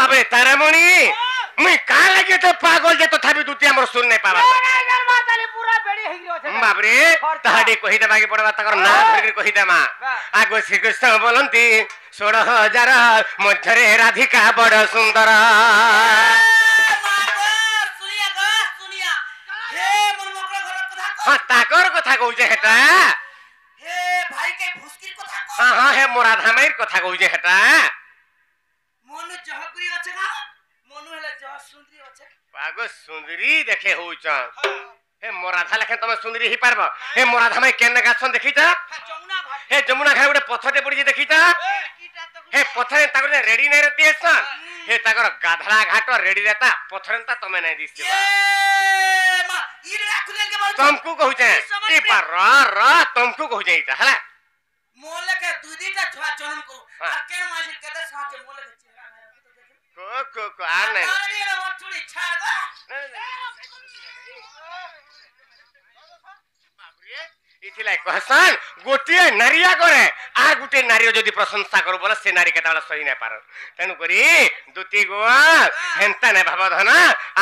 बाबे तारामणि मुई का लगे तो पागल जे तथापि दुती हमर सुन नै पावा पूरा बेड़ी हेइ गयो छै बाप रे तहाडी कहि देबा के पड़बा तकर ना धरि कहि देमा आगो श्री कृष्ण बोलंती 16000 मध्यरे राधिका बड़ सुंदर सुनिया हे मोर मकर घर कथा हां ताकर कथा कहू जे हेटा हे भाई के भुसकिर कथा हां हां हे मोरा धामेर कथा कहू जे हेटा मन जहकुरी अछि ना मनु हेले जह सुंदरी अछि पागो सुंदरी देखे होउछ हे मोराधा लेखे तमे सुंदरी ही पारबो हे मोराधा में केने गाछन देखिता जमुना घाट हे जमुना घाट गोटे पथरटे पड़ी देखिता हे पथरे ताकर रेडी नै रहती है हे ताकर गाधला घाट रेडी रहता पथरनता तमे नै दिस ए मा ई राखुले के बारे तुमको कहू जे ई पर र तुमको कहू जे इता हला मोले के दुदीटा छुआ जन्म को आ केन मासी कते साथे मोले के चेहरा को आ नै अरे ये मत छुड़ी छाड़ दो इथिलाई कहसन गोटिए नारिया करे आ गुटे नारियो जदी प्रशंसा करू बोले से नारी केताला सही नै पार तेनु करी दुती गो हेंता नै भाव धन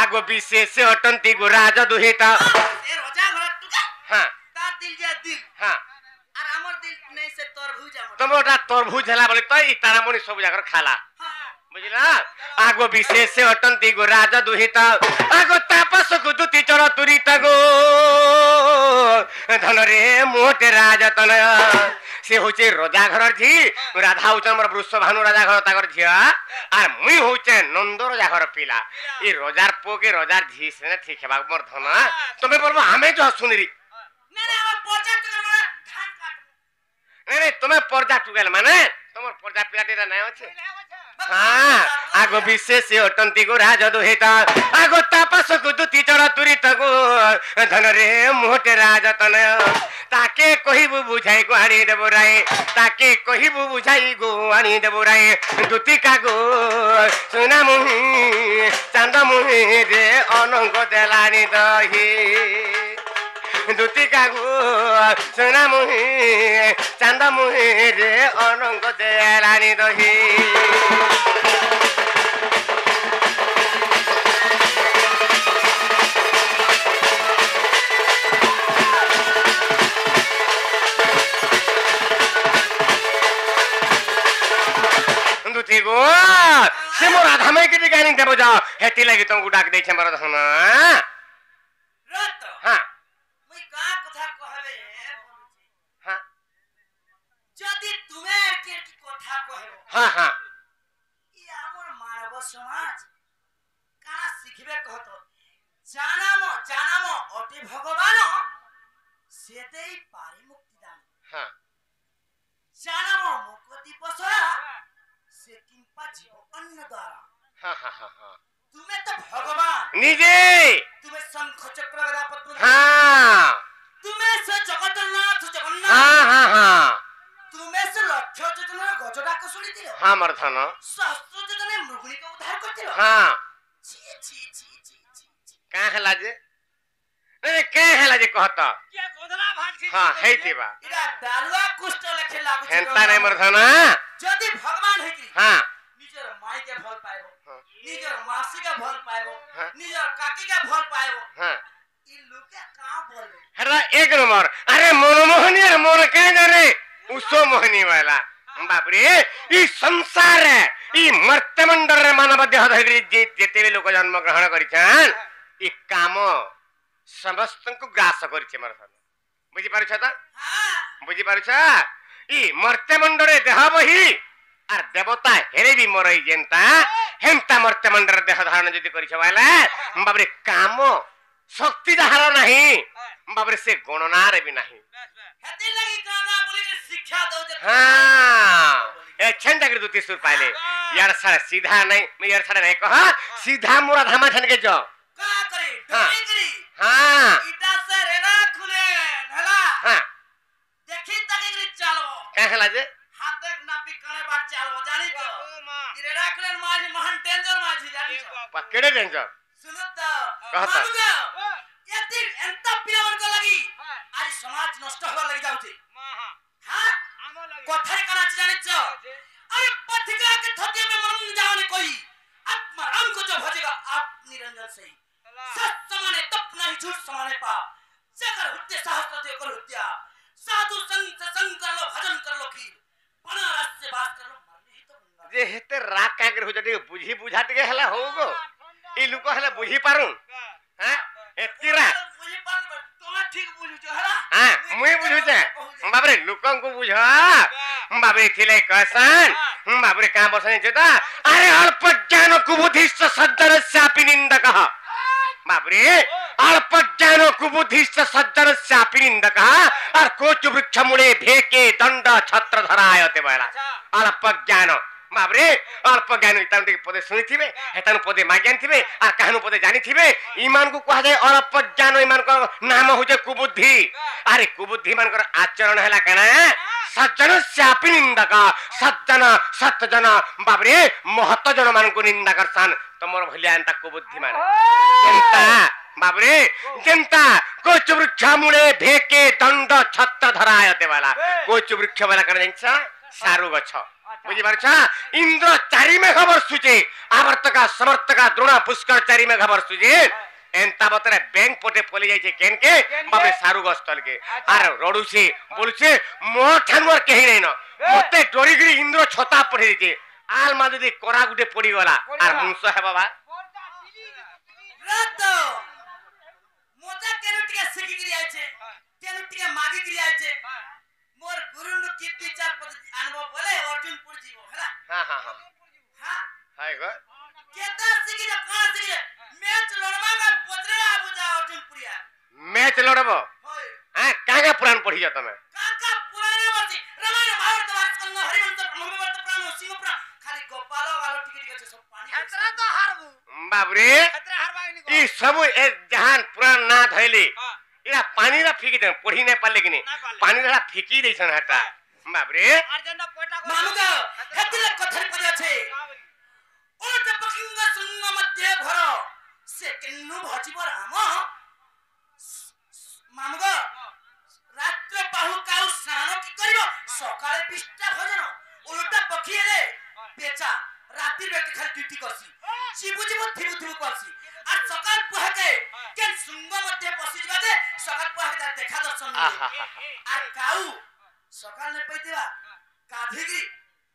आगो विशेष अटंती गो राज दुहिता ए रोजा घर टुका हां तार दिल जे दिल हां और हमर दिल नै से तरभुज हमर तमोटा तरभुज हला बोले त ई तारामणि सब जाकर खाला बुझला आगो विशेष अटंती गो राज दुहिता आगो तापस को दुती चर तुरित गो धन रे मोटे राजतन से होचे राजा घर जी राधा होचे हमर वृषभानु राजा घर ताकर झिया आ मुई होचे नंद राजा घर पिला ई रोजार पो के रोजार झी से ठीक है बाग मोर धन तमे बोलबो हमें जो सुनरी नै हम पर्जा टुकल धान काट नै तमे पर्जा टुकल माने तमर पर्जा पिलाटे नै होचे हां आगो विशेष अटंती गो राज दोहिता आगो तापस को दुती चढ़ तुरित गो धन रे मोटे राजतन ताके कहिबु बुझाई गो आनी देबो राय ताके कहिबु बुझाई गो आनी देबो राय दुती का गो सुना मुहि चांद मुहि रे अनंग देलानी दही दुती का गो सुना मुहि चांद मुहि रे अनंग देलानी दही दुती गो से मोर आधा में के गानी देबो जा हेती लागि तुमको डाक दै छ मोर धन रत हां मुई का कथा कहबे हां जदी तुमे के कथा कहबो हां हां ई हमर मानव समाज काना सिखबे कहतो জানামো অতি ভগবান সেতেই পারে মুক্তি দান हां জানামো মুক্তি পসরা সে কিংপা জীব অন্য দ্বারা हां हां हां তুমি তো ভগবান নিজে তুমি শঙ্খ চক্র গদা পদ্ম हां তুমি সে জগন্নাথ জগন্নাথ हां हां हां তুমি সে লক্ষ যোজনা গজডা কসুলি দিল हां मोर धन শাস্ত্র যোজনা মৃগলিকে উদ্ধার করছিল हां ছি ছি ছি का हला जे ने के हला जे कहता के गोदला भाग हां हेतिबा इरा डालुआ कुष्ठ लेखे लागु हेंता नै मोर धन যদি ভগবান হেকি हां নিজের মাইকে ভাল পাইবো हां নিজের মাসিকে ভাল পাইবো हां নিজের কাকিকে ভাল পাইবো हां ই লোকে কা বলবে हरा एक नंबर अरे मनमोहनी है मोर के रे उसो मोहनी वाला बाप रे ई संसार है ई मर्त्यमंडल रे मानव देह धरि जेते लोक जन्म ग्रहण करिछन ई काम समस्त को ग्रास करिछे मोर धन बुझी पारुछ त हां बुझी पारुछ ई मर्त्यमंडल रे देह बही आर देवता हेरे भी मरई जेंता हेंता मर्त्यमंडल देह धारण जदि करिछ वाला बाप रे काम शक्ति जहार नहीं बाबरे से गणना रे भी नहीं हेती लगी काना बोली के शिक्षा दो जे हां ए छंदा के दुती सुर पाले यार सारा सीधा नहीं मैं यार सारा नहीं कहा सीधा मोरा धामा छन के जो का करे डोरी करी हां इटा से रेना खुले हला हां देखी तकी करी चलो का हला जे हाथ एक नापी काले बात चलो जानी तो रेना खुले माज महान डेंजर माजी जानी तो पकड़े डेंजर सुनो तो कहता यति एंता पियावन को लगी आज समाज नष्ट होवा लगी जाउची हां कोठारे काना जानि छ अरे पथिका के थतिया में मन जाओ ने कोई अब वचन सही सच समाने तप नहीं झूठ समाने पाप जगर हुत्ते सहस्त्र ते कर हुत्या साधु संग सत्संग कर लो भजन कर लो खीर बना रस से बात कर लो मरने ही तो गंगा जे हेते राग काकर हो जदी बुझी बुझात के हला होगो ई लुको हला बुझी पारुं हां एतिरा मुझे पान तोला ठीक बुझु छ हला हां मुई बुझु छ बाबरे लुकन को बुझ बाबरे थिले कसन बाबरे का बसने जता अरे अल्प ज्ञान कुबुद्धिश्च सज्जनस्यापि निंदकः बाबरे अल्प ज्ञान कुबुद्धिश्च सज्जनस्यापि निंदकः और कोच वृक्ष मूले भेके दंड छत्र धरायते बला अल्प ज्ञान बाबरे अल्प ज्ञान इतान के पदे सुनिथिबे हेतान पदे माज्ञानथिबे आ काहनु पदे जानिथिबे ईमान को कहा जाय अल्प ज्ञान ईमान को नाम हो जे कुबुद्धि अरे कुबुद्धि मान कर आचरण हला कना सज्जन स्यापि निंदक सज्जन सतजन बाबरे महत जन मान को निंदा करसान तमर भलिया अंता कुबुद्धि मान जनता बाबरे जनता कोच वृक्ष मूले भेके दंड छत्र धरायते वाला कोच वृक्ष वाला कर जंसा सारू गछ बुझी पारछ इंद्र चारि में खबर सुचे आवर्तका समर्थका द्रोण पुष्कर चारि में खबर सुचे एंता बतरे बैंक पोटे पली जाय छे केन के बाबे सारू गस्तल के आर रोडू से बोलछे मो ठानवर केही नै न मते डोरीगिरी इंद्र छता पढे दिते आल मा जदी कोरा गुटे पडी गला आर मुंस हे बाबा रात मोजा केनुटिया सिखि गिरी आइ छे केनुटिया मागी गिरी आइ छे मोर गुरु नु की विचार पद अनुभव बोले अर्जुन पुर जीवो हला हां हां हां हां हाय गो केता सिखि रे कोन सिखि मैच लड़वा का पोतरे आबु जा अर्जुन पुरिया मैच लड़बो होय हां कागा पुराण पढी जा तमे काका पुराने वर्षी रामायण महाभारत वाचन हरिवंश महाभारत पुराण सिंहपुरा खाली गोपाल वालो टिके टिके सब पानी खतरा तो हारबू बाबरे खतरा हारबा ई सब ए जहान पुराण ना धैली इरा पानी रा फिकी दे पढी नै पाले किने पानी रा फिकी दैछन हटा बाबरे अर्जुन पोटा को मानुगा हेतिले कथन परि अछि ओलट पकिंग सुंग मध्य घर से किन्नु भजिब राम मानुगा रात्र पाहु काउ स्नान की करियो सकाळे बिष्टा भजन ओलट पखी रे बेचा राती बेटे खाली ड्यूटी करसी जीबु जीबु थिबु थिबु करसी आ सकाळ पहके केन सुंग मध्य पसी दिबा दे सकाळ पहके देखा दर्शन आ काउ सकाळ ने पैतिबा काधिगी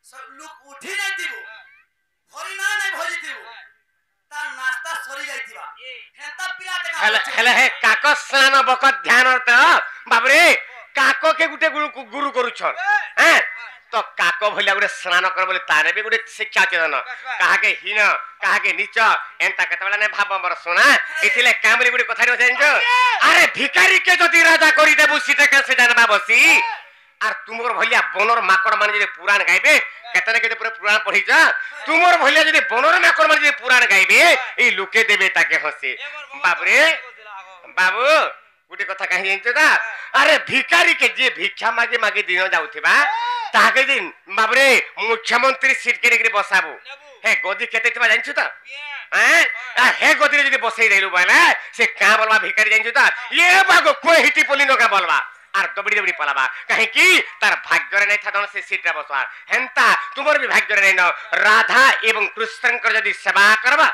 सब लोग उठी नै दिबु भरी ना नै भजी दिबु ता नाश्ता सरी जाइतिबा हेता पिला देखा हेले हे काको स्नान बकत ध्यान त बाबरे काको के गुटे गुरु करू छ हैं तो काको भलिया गुटे स्नान कर बोले तारे भी गुटे शिक्षा चेतन कहा के हीन कहा के नीच एंता केतबेला ने भाब हमर सुना इथिले कामरी गुटे कथा रे जानजो अरे भिखारी के जदी राजा करी देबु सीते कैसे जानबा बसी आर तुमर भलिया बनर माकड़ मान जे पुराण गाइबे केतने केते पूरा पुराण पढी जा तुमर भलिया जदी बनर माकड़ मान जे पुराण गाइबे ई लुके देबे ताके हसे बाबरे बाबू गुटे कथा कहि जानतो ता अरे भिखारी के जे भिक्षा मागे मागे दिन जाउथिबा ताके दिन बाबरे मुख्यमंत्री सीट के रे बसाबू हे गोदी केते तबा जानछु ता हैं हे गोदी रे जदी बसई रहलु बाला से का बोलबा भिखारी जानछु ता ये बागो कोई हिटी पोली न का बोलबा आर दबड़ी दबड़ी पलाबा कहे की तार भाग्य रे नै था से सीट रे बसवा हेंता तुमर भी भाग्य रे नै न राधा एवं कृष्ण कर जदी सेवा करबा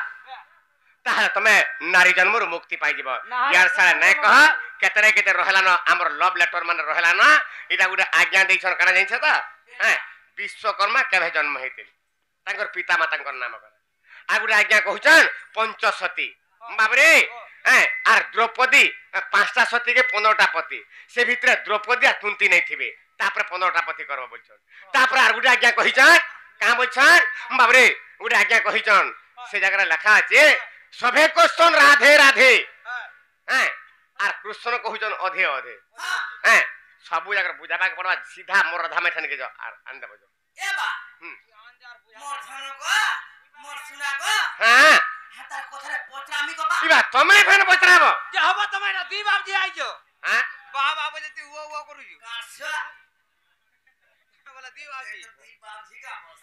ताहा तमे नारी जन्म रु मुक्ति पाइ जिवो यार सारा नै कह केतरे केते रहला न हमर लव लेटर माने रहला न इटा गुडे आज्ञा दैछन कना जाइछ त हैं विश्वकर्मा केबे जन्म हेतिल तांकर पिता मातांकर नाम कर आ गुडे आज्ञा कहउछन पंचसती बाबरे हैं आर द्रौपदी पांचटा सती के 15टा पति से भितरे द्रौपदी आ कुंती नै थिबे तापर 15टा पति करबो बोलछन तापर आर गुडे आज्ञा कहिछन का बोलछन बाबरे गुडे आज्ञा कहिछन से जगह लिखा আছে सभे क्वेश्चन राधे राधे हैं आर कृष्ण कहउछन अधे अधे हैं सब जगह बुझाबा के पड़वा सीधा मोर राधा में ठन के जो आर आंदा बजो ए बा मोर धन को मोर सुना को हां हाता कथरे पोत्रामी को बा इबा तमे फेन बचराबो जे हबो तमे न दी बाप जी आइजो हां बा बाबू जे तू वो करू जी कासा बोला दी बाप जी का बस